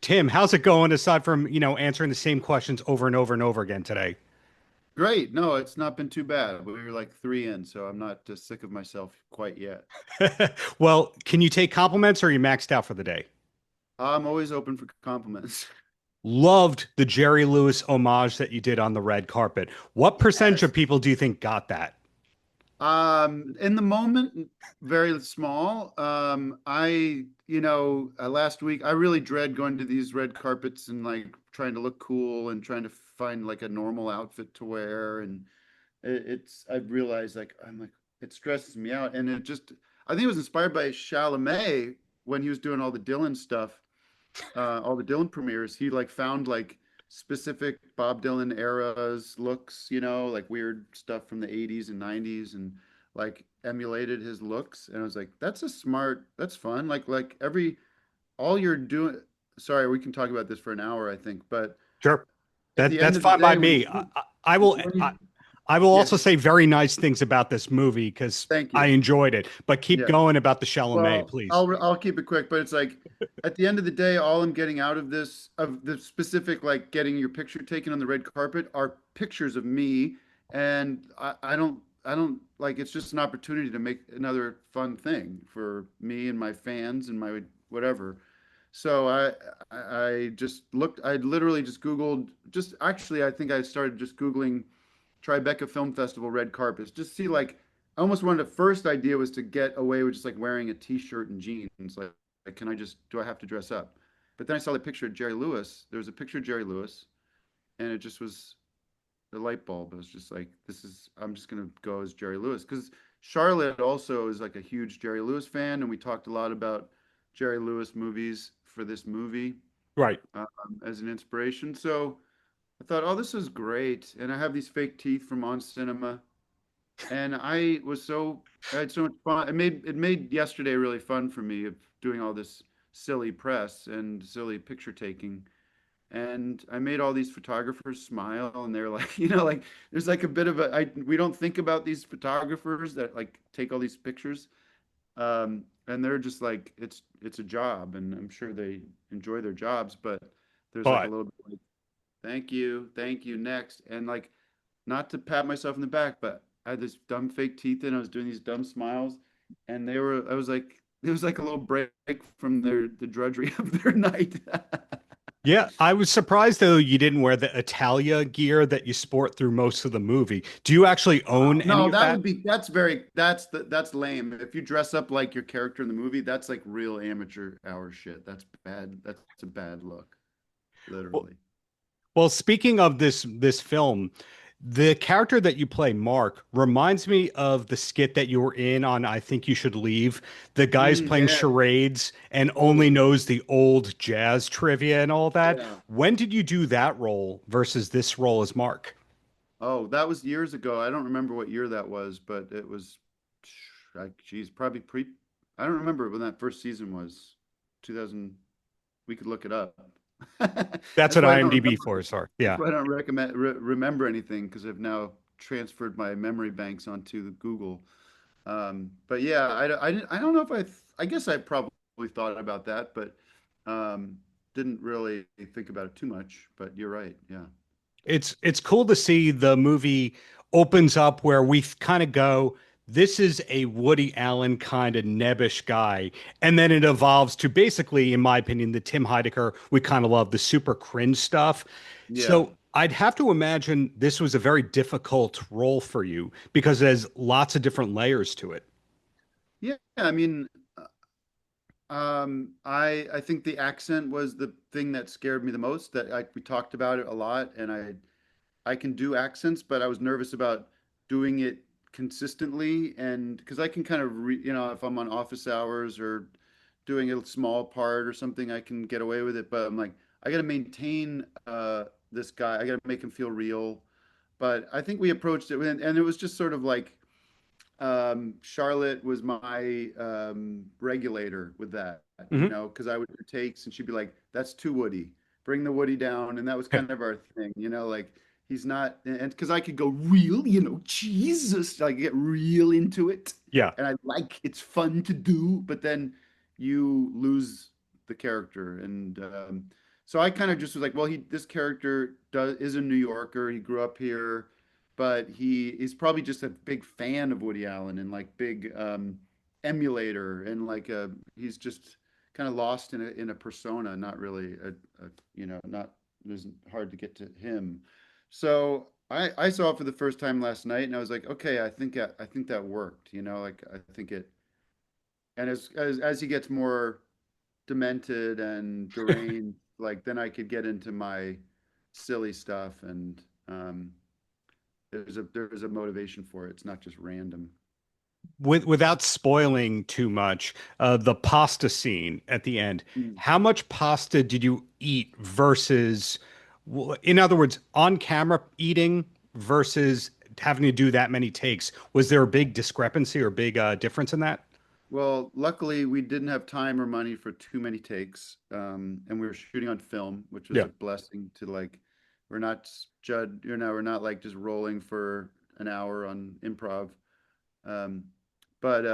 Tim, how's it going aside from, answering the same questions over and over and over again today? Great. No, it's not been too bad. We were like three in, so I'm not sick of myself quite yet. Well, can you take compliments or are you maxed out for the day? I'm always open for compliments. Loved the Jerry Lewis homage that you did on the red carpet. What percentage Yes. of people do you think got that? In the moment, very small. Last week I really dread going to these red carpets and like trying to look cool and trying to find like a normal outfit to wear. And I've realized it stresses me out. And I think it was inspired by Chalamet when he was doing all the Dylan stuff, all the Dylan premieres. He like found like specific Bob Dylan eras looks, like weird stuff from the 80s and 90s and like emulated his looks. And I was like, that's fun. All you're doing, sorry, we can talk about this for an hour, I think, but Sure. at That the end that's of the fine by day, me. I will when I, you, I will yeah, also say very nice things about this movie because thank I you. enjoyed it. But keep Yeah. going about the Chalamet, Well, please. I'll keep it quick, but it's like at the end of the day, all I'm getting out of this, of the specific, like getting your picture taken on the red carpet, are pictures of me, and I don't like. It's just an opportunity to make another fun thing for me and my fans and my whatever. So I just looked. I literally just Googled. Just actually, I think I started just Googling Tribeca Film Festival red carpets. Just see like I almost wanted the first idea was to get away with just like wearing a t-shirt and jeans. Like can I just do I have to dress up? But then I saw the picture of Jerry Lewis. There was a picture of Jerry Lewis, and it just was the light bulb. It was just like I'm just gonna go as Jerry Lewis because Charlotte also is like a huge Jerry Lewis fan, and we talked a lot about Jerry Lewis movies for this movie Right. as an inspiration. So I thought, oh, this is great, and I have these fake teeth from On Cinema, and I had so much fun. It made yesterday really fun for me of doing all this silly press and silly picture taking. And I made all these photographers smile, and they're like, like there's like a bit of we don't think about these photographers that like take all these pictures. And they're just like, it's a job, and I'm sure they enjoy their jobs, but there's like a But little bit like, thank you, next. And like, not to pat myself in the back, but I had this dumb fake teeth in. I was doing these dumb smiles, and I was like, it was like a little break from the drudgery of their night. yeah, I was surprised though you didn't wear the Italia gear that you sport through most of the movie. Do you actually own any No, of that? that's lame. If you dress up like your character in the movie, that's like real amateur hour shit. That's bad. That's a bad look, Well, literally. well, speaking of this film, the character that you play, Mark, reminds me of the skit that you were in on I Think You Should Leave. The guy's playing Yeah, charades and only totally. knows the old jazz trivia and all that. Yeah. When did you do that role versus this role as Mark? Oh, that was years ago. I don't remember what year that was, but it was, like, geez, probably pre. I don't remember when that first season was. 2000. We could look it up. That's That's what why I don't IMDb remember. for, sorry. That's Yeah. why I don't remember anything because I've now transferred my memory banks onto the Google. But yeah, I don't know if I guess I probably thought about that, but didn't really think about it too much. But you're right. Yeah. It's cool to see the movie opens up where we kind of go, this is a Woody Allen kind of nebbish guy. And then it evolves to basically, in my opinion, the Tim Heidecker, we kind of love the super cringe stuff. Yeah. So I'd have to imagine this was a very difficult role for you because there's lots of different layers to it. Yeah. I mean, I think the accent was the thing that scared me the most. We talked about it a lot, and I can do accents, but I was nervous about doing it consistently, and because I can kind of if I'm on office hours or doing a small part or something, I can get away with it. But I'm like, I got to maintain this guy. I got to make him feel real. But I think we approached it, and it was just sort of like Charlotte was my regulator with that, Mhm. because I would do takes and she'd be like, "That's too Woody. Bring the Woody down." And that was kind of our thing, like he's not, and because I could go real, Jesus, like get real into it, Yeah. and it's fun to do, but then you lose the character, and so I kind of just was like, well, this character is a New Yorker. He grew up here, but he is probably just a big fan of Woody Allen and like big emulator, and like he's just kind of lost in a persona, not really not it was hard to get to him. So I saw it for the first time last night, and I was like, okay, I think that worked. Like I think it. And as he gets more demented and deranged, like then I could get into my silly stuff, and there's a motivation for it. It's not just random. Without spoiling too much, the pasta scene at the end, Mm. how much pasta did you eat versus, in other words, on camera eating versus having to do that many takes? Was there a big discrepancy or big difference in that? Well, luckily we didn't have time or money for too many takes, and we were shooting on film, which was Yeah. a blessing to like. We're not we're not like just rolling for an hour on improv. Um, but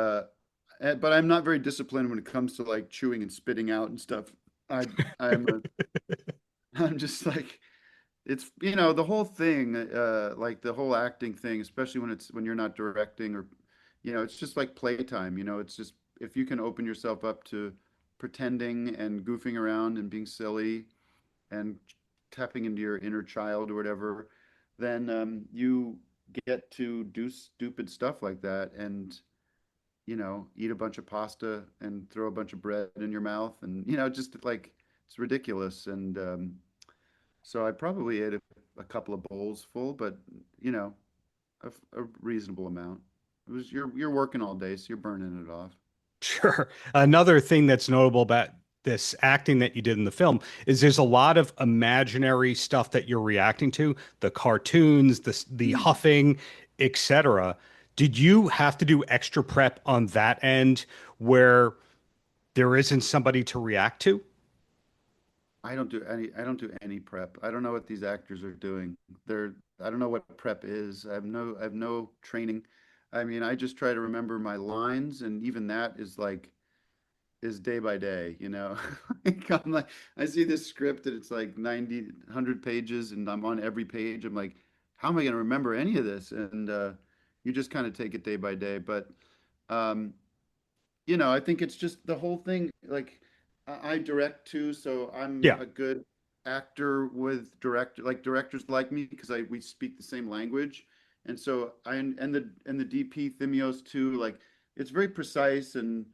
I'm not very disciplined when it comes to like chewing and spitting out and stuff. I I'm a, I'm just like it's the whole thing, like the whole acting thing, especially when you're not directing, or it's just like playtime. It's just if you can open yourself up to pretending and goofing around and being silly and tapping into your inner child or whatever, then you get to do stupid stuff like that, and eat a bunch of pasta and throw a bunch of bread in your mouth, and just like it's ridiculous. And so I probably ate a couple of bowls full, but you know, a reasonable amount. It was you're working all day, so you're burning it off. Sure. Another thing that's notable about this acting that you did in the film is there's a lot of imaginary stuff that you're reacting to, the cartoons, the Mm. huffing, etc. Did you have to do extra prep on that end where there isn't somebody to react to? I don't do any prep. I don't know what these actors are doing. I don't know what prep is. I have no training. I mean, I just try to remember my lines, and even that is day by day. Like, I see this script and it's like 90, 100 pages, and I'm on every page. I'm like, how am I going to remember any of this? And you just kind of take it day by day. But um, I think it's just the whole thing. Like, I direct too, so I'm Yeah. a good actor with directors like me because I we speak the same language, and so and the DP Thimios too. Like, it's very precise, and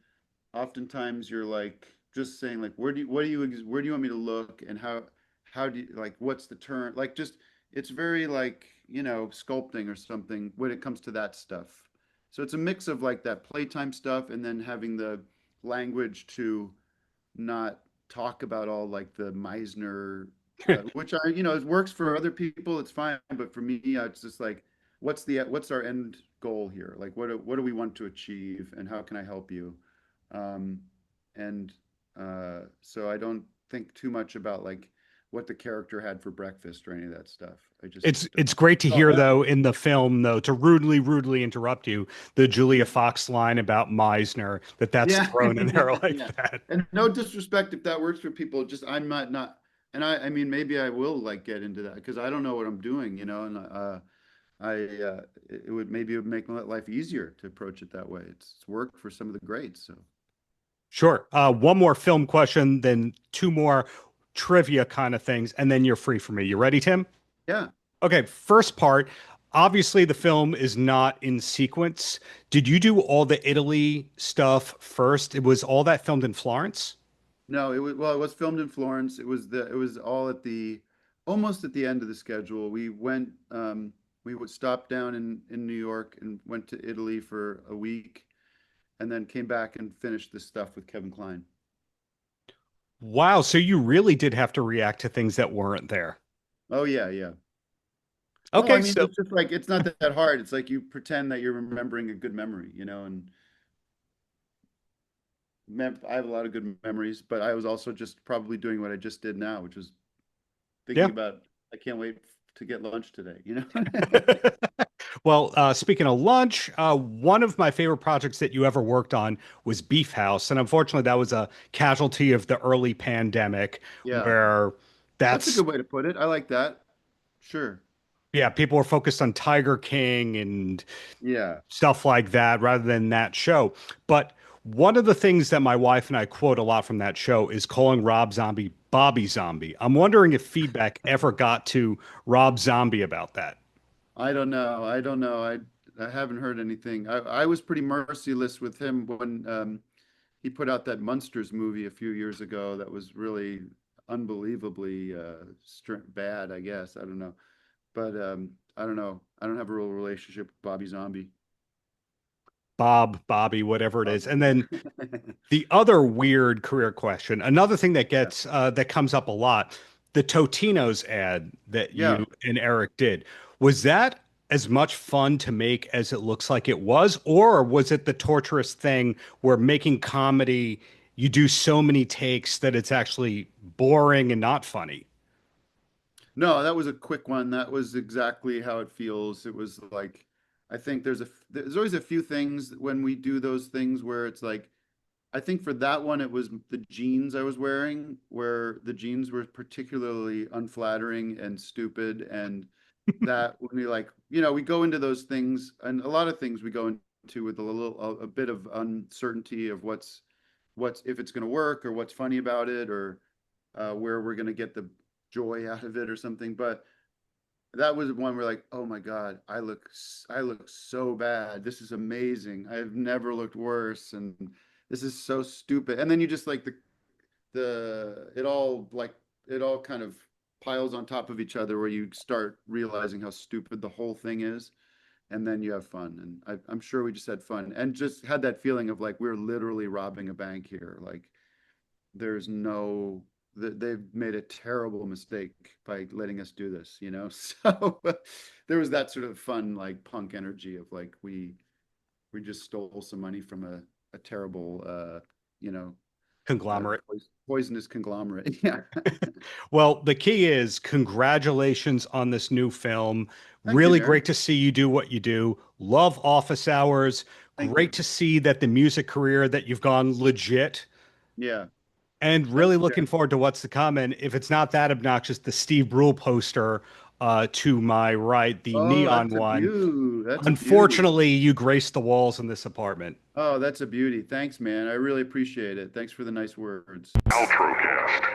oftentimes you're like just saying like where do you want me to look, and how do you like what's the turn, like just it's very like sculpting or something when it comes to that stuff. So it's a mix of like that playtime stuff, and then having the language to not talk about all like the Meisner, which it works for other people, it's fine, but for me, it's just like, what's our end goal here? Like, what do we want to achieve, and how can I help you? Um, and so I don't think too much about like what the character had for breakfast or any of that stuff. I just It's great to oh hear that though in the film though to rudely interrupt you, the Julia mm, Fox line about Meisner that's yeah, thrown in there like yeah. that. And no disrespect if that works for people, just I'm not. And I mean, maybe I will like get into that because I don't know what I'm doing, and it would make my life easier to approach it that way. It's worked for some of the greats. So Sure. One more film question, then two more trivia kind of things, and then you're free for me. You ready, Tim? yeah, Okay, first part. Obviously, the film is not in sequence. Did you do all the Italy stuff first? It was all that filmed in Florence? no, it was filmed in Florence. It was all almost at the end of the schedule. We would stop down in New York and went to Italy for a week, and then came back and finished the stuff with Kevin Kline. Wow, so you really did have to react to things that weren't there. Oh yeah, yeah. Well, I Okay, mean, so it's just like it's not that hard. It's like you pretend that you're remembering a good memory, and I have a lot of good memories, but I was also just probably doing what I just did now, which was thinking yeah. about I can't wait to get lunch today. Well, speaking of lunch, one of my favorite projects that you ever worked on was Beef House, and unfortunately, that was a casualty of the early pandemic Yeah. where That's a That's good way to put it. I like that. Sure. yeah, people are focused on Tiger King and Yeah. stuff like that rather than that show. But one of the things that my wife and I quote a lot from that show is calling Rob Zombie Bobby Zombie. I'm wondering if feedback ever got to Rob Zombie about that. I don't know. I don't know. I haven't heard anything. I was pretty merciless with him when he put out that Munsters movie a few years ago that was really unbelievably bad, I guess. I don't know. But I don't know. I don't have a real relationship with Bobby Zombie. Bob, Bobby, whatever it is. Bobby. And then the other weird career question, another thing that Yeah. gets that comes up a lot, the Totinos ad that Yeah. you and Eric did, was that as much fun to make as it looks like it was, or was it the torturous thing where making comedy, you do so many takes that it's actually boring and not funny? No, that was a quick one. That was exactly how it feels. It was like, I think there's always a few things when we do those things where it's like, I think for that one it was the jeans I was wearing, where the jeans were particularly unflattering and stupid, and that when we like, we go into those things, and a lot of things we go into with a bit of uncertainty of what's if it's going to work or what's funny about it or where we're going to get the joy out of it or something. But that was one where like, oh my God, I look so bad. This is amazing. I've never looked worse, and this is so stupid. And then you just like the it all kind of piles on top of each other where you start realizing how stupid the whole thing is, and then you have fun. And I'm sure we just had fun and just had that feeling of like we're literally robbing a bank here. Like there's no they've made a terrible mistake by letting us do this, so there was that sort of fun like punk energy of like we just stole some money from a terrible you know Conglomerate. poisonous conglomerate. Yeah. Well, the key is congratulations on this new film. Thank you, Really Darren. great to see you do what you do. Love Office Hours. Thank Great you. to see that the music career that you've gone legit Yeah. and Thank really you, looking Darren. forward to what's to come. And if it's not that obnoxious, the Steve Brule poster to my right, the Oh, neon that's a one. beauty. That's a beauty. Unfortunately, you graced the walls in this apartment. Oh, that's a beauty. Thanks, man. I really appreciate it. Thanks for the nice words. Paltrocast.